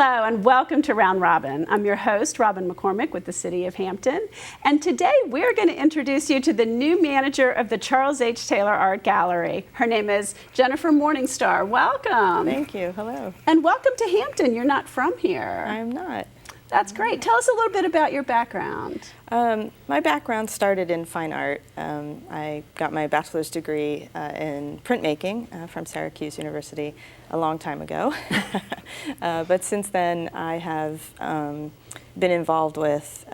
Hello and welcome to Round Robin. I'm your host, Robin McCormick with the City of Hampton. And today we're going to introduce you to the new manager of the Charles H. Taylor Art Gallery. Her name is Jennifer Morningstar. Welcome. Thank you. Hello. And welcome to Hampton. You're not from here. I'm not. That's great. Tell us a little bit about your background. My background started in fine art. I got my bachelor's degree in printmaking from Syracuse University a long time ago. But since then, I have been involved with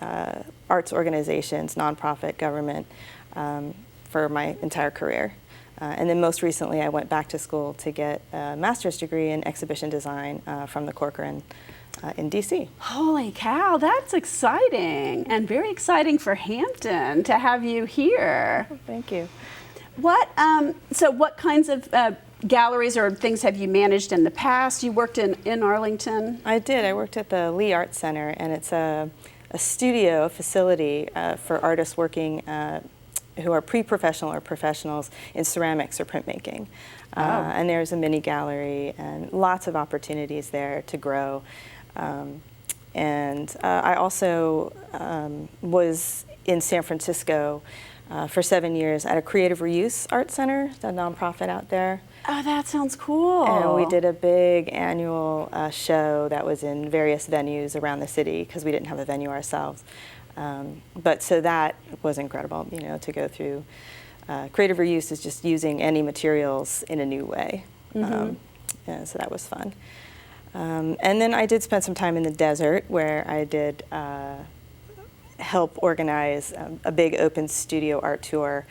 arts organizations, nonprofit, government for my entire career. And then most recently, I went back to school to get a master's degree in exhibition design from the Corcoran in DC. Holy cow, that's exciting, and very exciting for Hampton to have you here. Thank you. So what kinds of galleries or things have you managed in the past? You worked in Arlington? I did. I worked at the Lee Art Center, and it's a studio, a facility for artists working who are pre-professional or professionals in ceramics or printmaking. And there's a mini gallery and lots of opportunities there to grow. I also was in San Francisco for 7 years at a creative reuse art center, a nonprofit out there. Oh, that sounds cool. And we did a big annual show that was in various venues around the city because we didn't have a venue ourselves. So that was incredible, you know, to go through. Creative reuse is just using any materials in a new way. And so that was fun. And then I did spend some time in the desert where I did help organize a big open studio art tour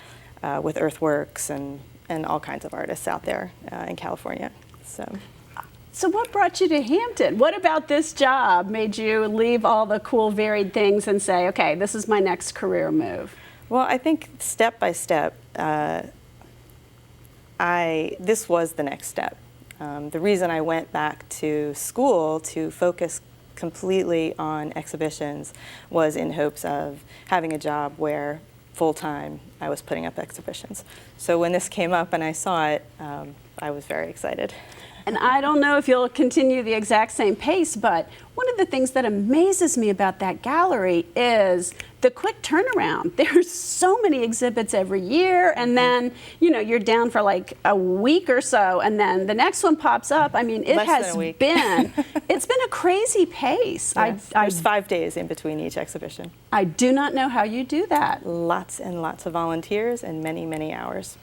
with Earthworks and all kinds of artists out there in California. So what brought you to Hampton? What about this job made you leave all the cool varied things and say, okay, this is my next career move? Well, I think step by step, this was the next step. The reason I went back to school to focus completely on exhibitions was in hopes of having a job where full-time I was putting up exhibitions. So when this came up and I saw it, I was very excited. And I don't know if you'll continue the exact same pace, but one of the things that amazes me about that gallery is the quick turnaround. There's so many exhibits every year, and then, you know, you're down for like a week or so, and then the next one pops up. I mean, it's been a crazy pace. Yes, there's 5 days in between each exhibition. I do not know how you do that. Lots and lots of volunteers and many, many hours.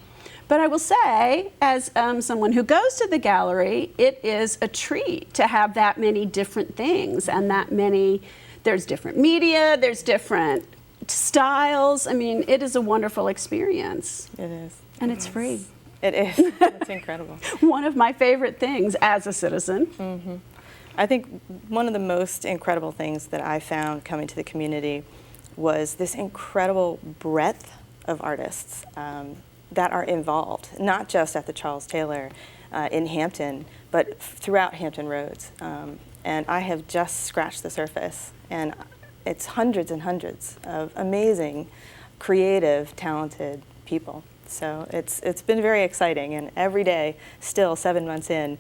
But I will say, as someone who goes to the gallery, it is a treat to have that many different things and there's different media, there's different styles. I mean, it is a wonderful experience. It is. And it's free. It is. It's incredible. One of my favorite things as a citizen. Mm-hmm. I think one of the most incredible things that I found coming to the community was this incredible breadth of artists that are involved, not just at the Charles Taylor in Hampton, but throughout Hampton Roads. And I have just scratched the surface, and it's hundreds and hundreds of amazing, creative, talented people. So it's been very exciting, and every day, still 7 months in,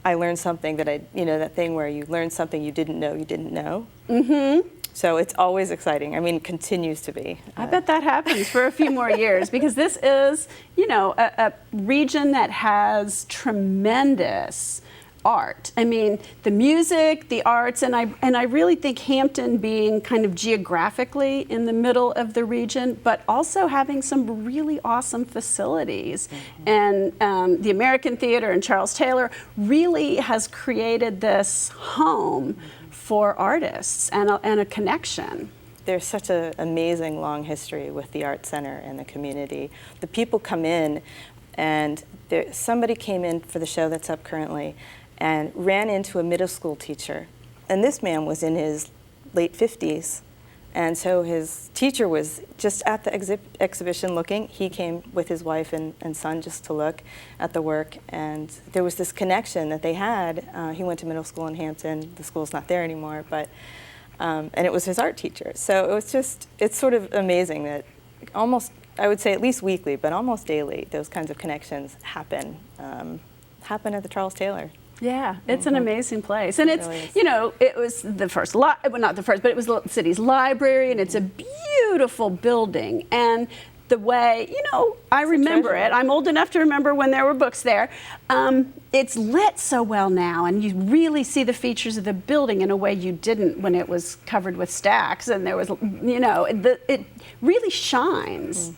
I learned something that that thing where you learn something you didn't know. Mm-hmm. So it's always exciting. I mean, it continues to be. I bet that happens for a few more years because this is, a region that has tremendous art. I mean, the music, the arts, and I really think Hampton being kind of geographically in the middle of the region, but also having some really awesome facilities. Mm-hmm. And the American Theater and Charles Taylor really has created this home for artists and a connection. There's such an amazing long history with the Art Center and the community. The people come in, and somebody came in for the show that's up currently and ran into a middle school teacher. And this man was in his late 50s. And so his teacher was just at the exhibition looking. He came with his wife and son just to look at the work. And there was this connection that they had. He went to middle school in Hampton. The school's not there anymore, and it was his art teacher. So it's sort of amazing that almost, I would say at least weekly, but almost daily, those kinds of connections happen at the Charles Taylor. Yeah, it's an amazing place. And it's, really is. you know, it was the first, well, not the first, but it was the city's library, and it's a beautiful building. And the way, you know, I remember treasure. it. I'm old enough to remember when there were books there. It's lit so well now, and you really see the features of the building in a way you didn't when it was covered with stacks, and there was, you know, it really shines.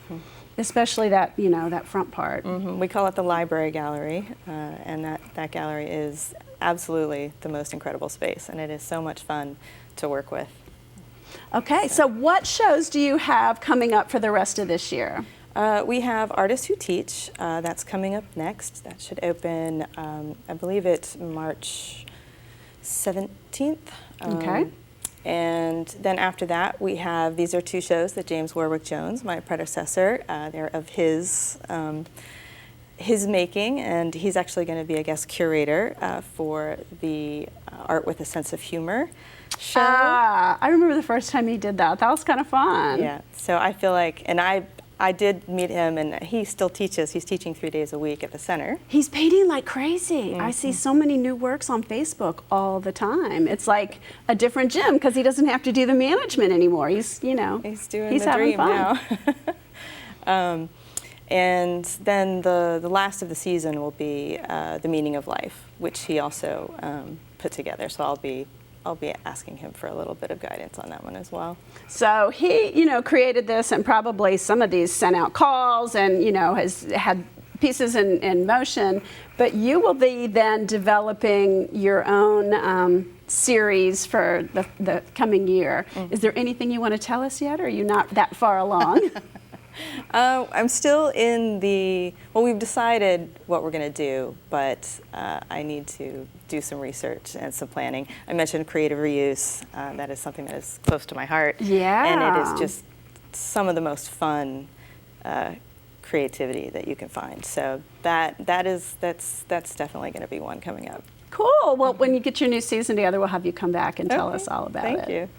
Especially that, you know, that front part. We call it the library gallery, and that gallery is absolutely the most incredible space, and it is so much fun to work with. Okay, so what shows do you have coming up for the rest of this year? We have Artists Who Teach. That's coming up next. That should open, I believe it's March 17th. Okay. And then after that, we have, these are two shows that James Warwick Jones, my predecessor, they're of his making, and he's actually going to be a guest curator for the Art with a Sense of Humor show. I remember the first time he did that. That was kind of fun. Yeah, so I feel like, and I did meet him, and he still teaches. He's teaching 3 days a week at the center. He's painting like crazy. I see so many new works on Facebook all the time. It's like a different Jim because he doesn't have to do the management anymore. He's, you know, He's doing he's the having dream fun. now. And then the last of the season will be The Meaning of Life, which he also put together. So I'll be asking him for a little bit of guidance on that one as well. So he, you know, created this, and probably some of these sent out calls, and, you know, has had pieces in motion. But you will be then developing your own series for the coming year. Is there anything you want to tell us yet, or are you not that far along? I'm still in well, we've decided what we're going to do, but I need to do some research and some planning. I mentioned creative reuse. That is something that is close to my heart. Yeah. And it is just some of the most fun creativity that you can find. So that's definitely going to be one coming up. Cool. Well, when you get your new season together, we'll have you come back and tell us all about it. Thank you.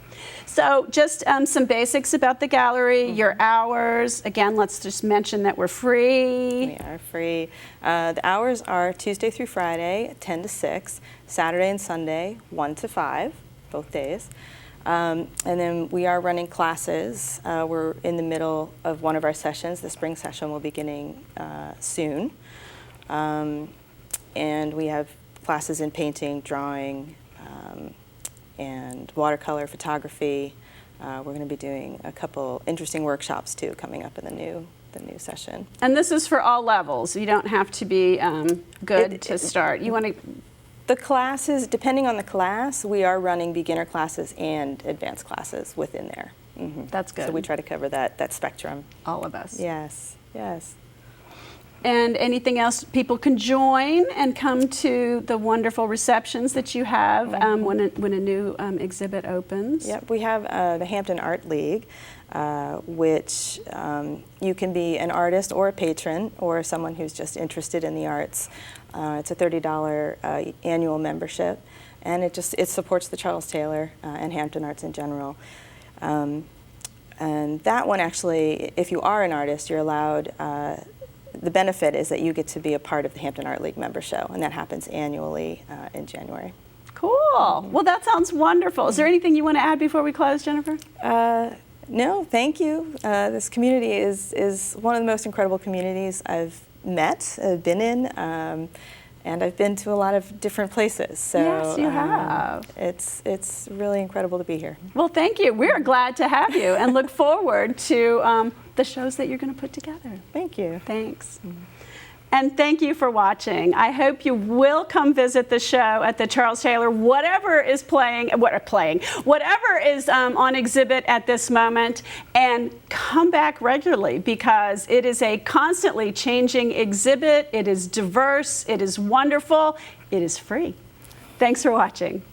So just some basics about the gallery, your hours. Again, let's just mention that we're free. We are free. The hours are Tuesday through Friday, 10 to 6, Saturday and Sunday, 1 to 5, both days. And then we are running classes. We're in the middle of one of our sessions. The spring session will be beginning soon. And we have classes in painting, drawing, and watercolor photography. We're going to be doing a couple interesting workshops too coming up in the new session. And this is for all levels. You don't have to be good to start. You want to. The classes, depending on the class, we are running beginner classes and advanced classes within there. That's good. So we try to cover that spectrum. All of us. Yes, yes. And anything else people can join and come to the wonderful receptions that you have when a new exhibit opens? Yep, we have the Hampton Art League, which you can be an artist or a patron or someone who's just interested in the arts. It's a $30 annual membership, and it supports the Charles Taylor and Hampton Arts in general. And that one actually, if you are an artist, you're allowed. The benefit is that you get to be a part of the Hampton Art League member show, and that happens annually in January. Cool. Well, that sounds wonderful. Is there anything you want to add before we close, Jennifer? No, thank you. This community is one of the most incredible communities I've met, been in, and I've been to a lot of different places. So yes, you have. It's really incredible to be here. Well, thank you. We're glad to have you and look forward to the shows that you're going to put together. Thank you. Thanks. And thank you for watching. I hope you will come visit the show at the Charles Taylor, whatever is whatever is on exhibit at this moment, and come back regularly because it is a constantly changing exhibit. It is diverse. It is wonderful. It is free. Thanks for watching.